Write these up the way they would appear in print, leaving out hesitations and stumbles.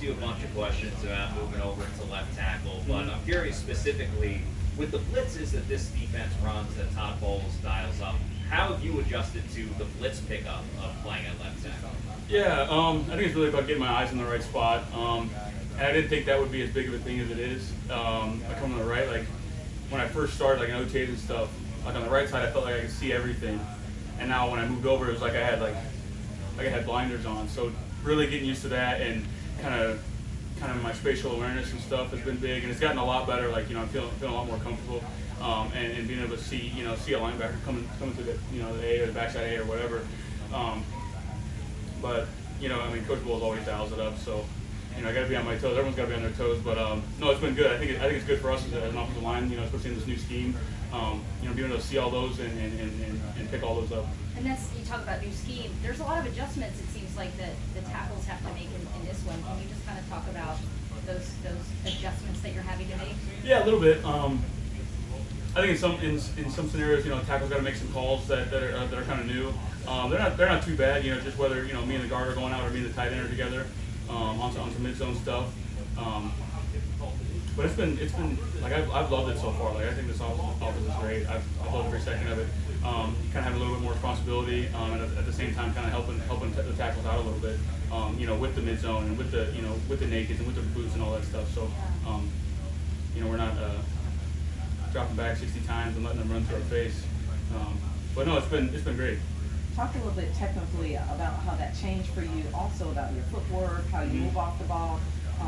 you a bunch of questions about moving over into left tackle, but I'm curious specifically with the blitzes that this defense runs that Todd Bowles dials up. How have you adjusted to the blitz pickup of playing at left tackle? Yeah, I think it's really about getting my eyes in the right spot. And I didn't think that would be as big of a thing as it is. I come on the right, like when I first started, like in OTAs and stuff, like on the right side, I felt like I could see everything. And now when I moved over, it was like I had blinders on. So really getting used to that and kind of my spatial awareness and stuff has been big, and it's gotten a lot better. Like, I'm feeling a lot more comfortable, and being able to see a linebacker coming through the A or the backside A or whatever. But Coach Bowles always dials it up, so I got to be on my toes. Everyone's got to be on their toes, but no, it's been good. I think it's good for us as an offensive line, especially in this new scheme. Being able to see all those and pick all those up. And you talk about new scheme. There's a lot of adjustments, it seems like, that the tackles have to make in this one. Can you just kind of talk about those adjustments that you're having to make? Yeah, a little bit. I think in some scenarios, tackles got to make some calls that are kind of new. They're not too bad. Just whether me and the guard are going out or me and the tight end are together on some mid zone stuff. But it's been like I've loved it so far. Like I think this offense is great. I've loved every second of it. Kind of having a little bit more responsibility, and at the same time, kind of helping the tackles out a little bit. With the mid zone and with the with the nakeds and with the boots and all that stuff. So, we're not dropping back 60 times and letting them run through our face. But no, it's been great. Talk a little bit technically about how that changed for you. Also about your footwork, how you move off the ball,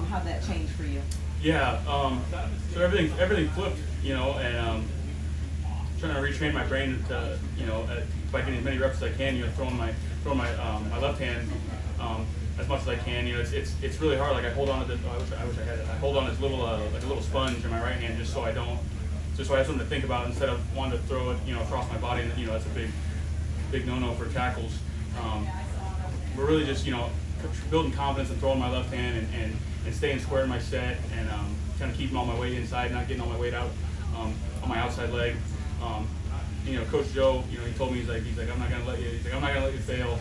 how that changed for you. Yeah, so everything flipped, and trying to retrain my brain to, by getting as many reps as I can, throwing my left hand as much as I can. It's really hard. Like I hold on to this. I wish I had it. I hold on this little like a little sponge in my right hand just so I have something to think about instead of wanting to throw it, across my body. And that's a big no-no for tackles. We're really just building confidence and throwing my left hand and staying square in my set and kind of keeping all my weight inside, not getting all my weight out on my outside leg. Coach Joe, he told me he's like I'm not gonna let you fail.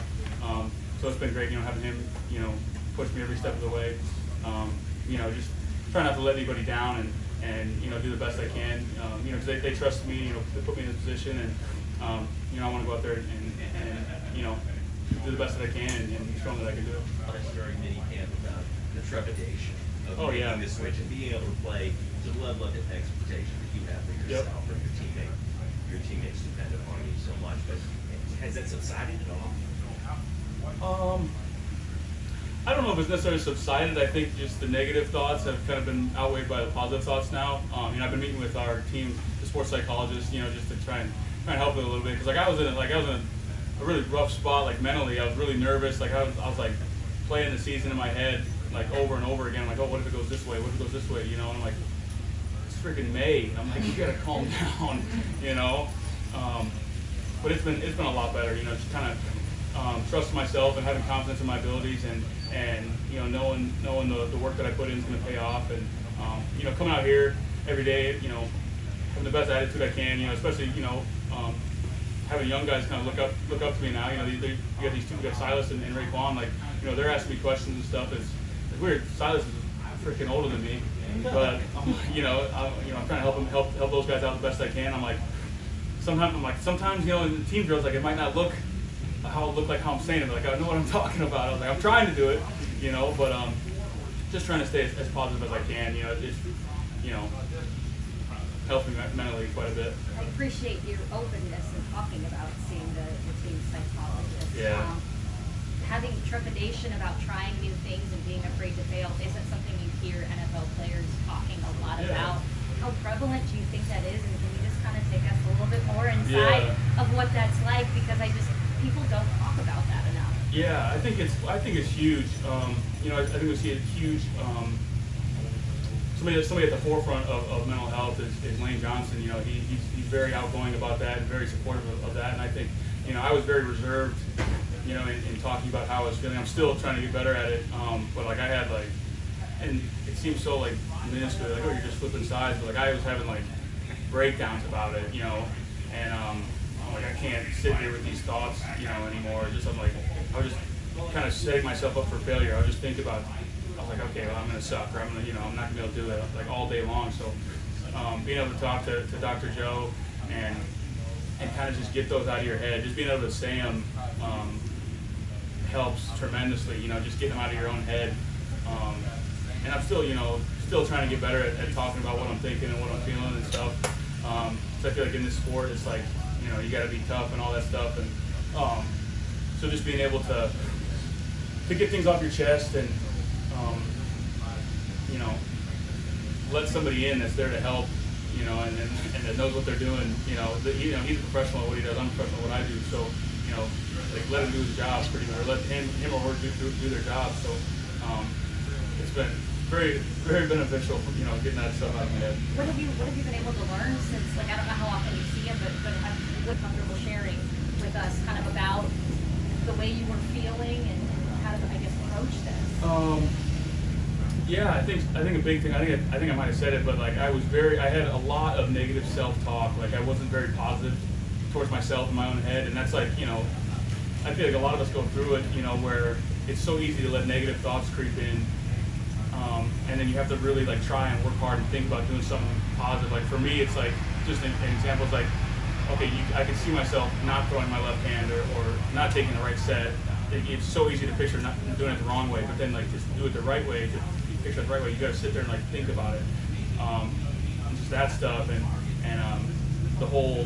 So it's been great, having him, push me every step of the way. Just try not to let anybody down and do the best I can. Because they trust me, they put me in this position, and I want to go out there and do the best that I can and show them that I can do it. During minicamp about the trepidation of making the switch and being able to play to the level of expectation that you have for yourself and your teammates depend upon you so much. But has that subsided at all? I don't know if it's necessarily subsided. I think just the negative thoughts have kind of been outweighed by the positive thoughts now. I've been meeting with our team, the sports psychologist, just to try and help it a little bit, because I was in a really rough spot, like mentally. I was really nervous. Like I was like playing the season in my head like over and over again. I'm like, oh, what if it goes this way? What if it goes this way? And I'm like, it's freaking May. I'm like, you gotta calm down, But it's been a lot better, just kind of trusting myself and having confidence in my abilities and knowing the work that I put in is going to pay off, and coming out here every day, having the best attitude I can, especially having young guys kind of look up to me now. You got these two, we got Silas and Raekwon, like they're asking me questions and stuff. It's weird. Silas is freaking older than me, but I'm trying to help those guys out the best I can. Sometimes in the team drills, like it might not look how I'm saying it, but like I know what I'm talking about. I was like, I'm trying to do it, but just trying to stay as positive as I can. It's helped me mentally quite a bit. I appreciate your openness in talking about seeing the team psychologist. Yeah. Having trepidation about trying new things and being afraid to fail isn't something you hear NFL players talking a lot about. How prevalent do you think that is, and can you just kind of take us a little bit more inside of what that's like? Because people don't talk about that enough. Yeah, I think it's huge. I think we see a huge. Somebody at the forefront of mental health is Lane Johnson. He's very outgoing about that and very supportive of that. And I think, I was very reserved, in talking about how I was feeling. I'm still trying to get better at it. But like I had and it seems so like minuscule, like, oh, you're just flipping sides. But like I was having like breakdowns about it, and I'm like, I can't sit here with these thoughts, anymore. I was just kind of setting myself up for failure. I was just thinking about I was like, okay, well, I'm gonna suck, or I'm gonna, I'm not gonna be able to do it like all day long. So being able to talk to Dr. Joe and kind of just get those out of your head, just being able to say them helps tremendously. Just getting them out of your own head. And I'm still trying to get better at talking about what I'm thinking and what I'm feeling and stuff. So I feel like in this sport, it's like, you got to be tough and all that stuff. And so just being able to get things off your chest and, let somebody in that's there to help, and that knows what they're doing. He's a professional at what he does. I'm a professional at what I do. So, like let him do his job pretty much, or let him or her do their job. So it's been very, very beneficial, getting that stuff out of my head. What have you been able to learn since, like, I don't know how often you see him, but have you been comfortable sharing with us kind of about the way you were feeling and how to, I guess, approach this? Yeah, I think a big thing. I think I might have said it, but like I had a lot of negative self-talk. Like I wasn't very positive towards myself in my own head, and that's like, I feel like a lot of us go through it, where it's so easy to let negative thoughts creep in. And then you have to really like try and work hard and think about doing something positive. Like for me, it's like just an example is like, okay, I can see myself not throwing my left hand or not taking the right set. It's so easy to picture not doing it the wrong way, but then like just do it the right way. To picture it the right way, you got to sit there and like think about it. And just that stuff and the whole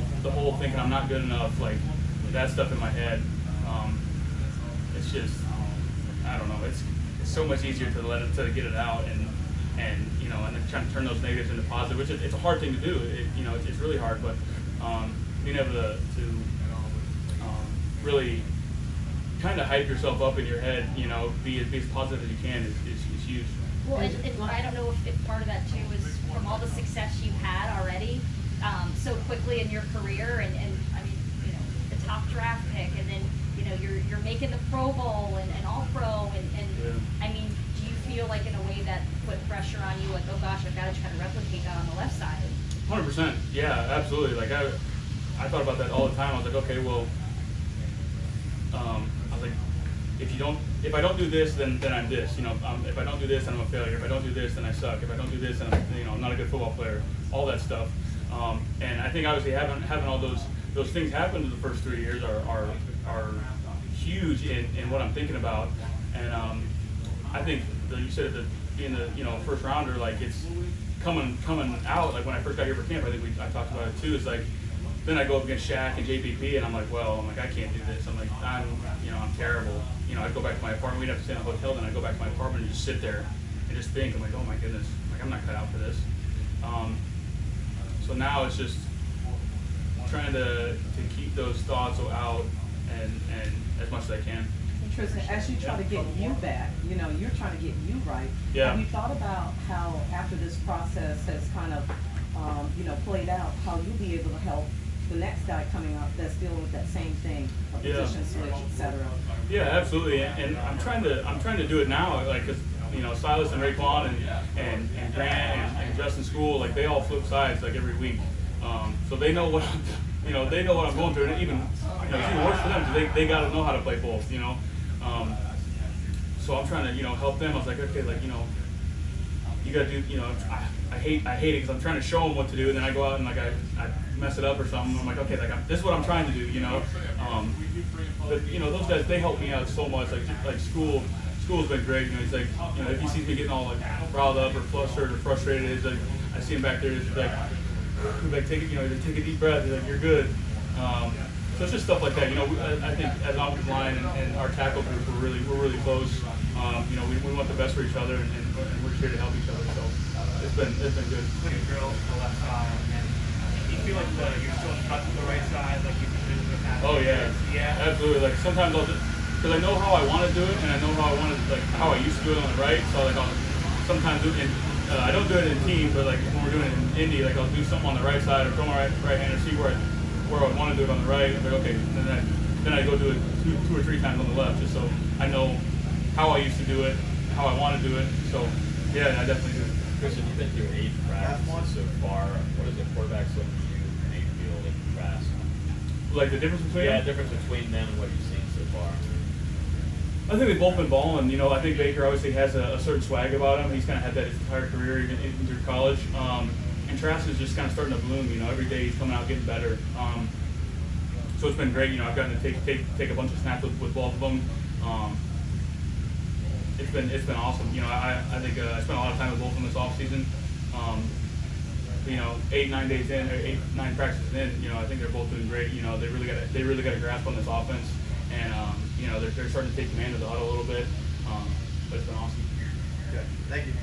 thinking I'm not good enough, like that stuff in my head. It's just, I don't know. It's so much easier to get it out and then trying to turn those negatives into positive, which it's a hard thing to do. It's really hard, but being able to really kind of hype yourself up in your head, be as positive as you can is huge. Well, I don't know if part of that too is from all the success you've had already so quickly in your career, and I mean, the top draft pick, and then you're making the Pro Bowl and All Pro, and yeah. I mean, do you feel like in a way that put pressure on you, like, oh gosh, I've got to try to replicate that on the left side? 100%, yeah, absolutely. Like I thought about that all the time. I was like, okay, well, I was like, if I don't do this, then I'm this. If I don't do this, then I'm a failure. If I don't do this, then I suck. If I don't do this, then I'm not a good football player. All that stuff. And I think obviously having all those things happen in the first 3 years are huge in what I'm thinking about. And I think you said that being the first rounder, like it's coming out. Like when I first got here for camp, I think I talked about it too. It's like then I go up against Shaq and JPP, and I'm like, I can't do this. I'm like, I'm terrible. I'd go back to my apartment. We'd have to stay in a hotel. Then I'd go back to my apartment and just sit there and just think. I'm like, oh my goodness, like I'm not cut out for this. So now it's just trying to keep those thoughts out and as much as I can. And Tristan, as you try to get you back, you're trying to get you right. Yeah. Have you thought about how after this process has kind of played out, how you'll be able to help the next guy coming up that's dealing with that same thing, a position switch, etc.? Yeah, absolutely. And I'm trying to do it now, like, cause Silas and Raekwon and Grant and Justin School, like they all flip sides like every week. So they know what they know what I'm going through, and even it's even worse for them because they got to know how to play both. So I'm trying to help them. I was like, okay, like you got to do. I hate it because I'm trying to show them what to do, and then I go out and like I mess it up or something. I'm like, okay, like this is what I'm trying to do. But those guys, they help me out so much. Like School's been great. He's like, if he sees me getting all like riled up or flustered or frustrated, he's like, I see him back there. He's like take a deep breath. He's like, you're good. So it's just stuff like that. I think as an offensive line and our tackle group, we're really close. We want the best for each other, and we're here to help each other. So it's been good. When you drill the left side, and you feel like you're still cut to the right side, like you've been in the past. Oh yeah, absolutely. Like sometimes I'll just, because I know how I want to do it, and I know how how I used to do it on the right. So like I'll sometimes do it. I don't do it in team, but like when we're doing it in Indy, like I'll do something on the right side or throw my right hand or see where I want to do it on the right. I'm like, okay, and then I go do it two or three times on the left, just so I know how I used to do it, how I want to do it. So yeah, I definitely do. Tristan, you've been through 8 practices so far. What does the quarterbacks look to you in 8 field in practice? Like the difference between them? Difference between them and what you've seen so far. I think they've both been balling. You know, I think Baker obviously has a certain swag about him. He's kind of had that his entire career, even through college. And Trask is just kind of starting to bloom. You know, every day he's coming out getting better. So it's been great. You know, I've gotten to take a bunch of snaps with both of them. It's been awesome. You know, I think I spent a lot of time with both of them this offseason. You know, 8-9 days in, or 8-9 practices in, you know, I think they're both doing great. You know, they really got a grasp on this offense, and you know, they're starting to take command of the huddle a little bit. But it's been awesome. Okay. Thank you.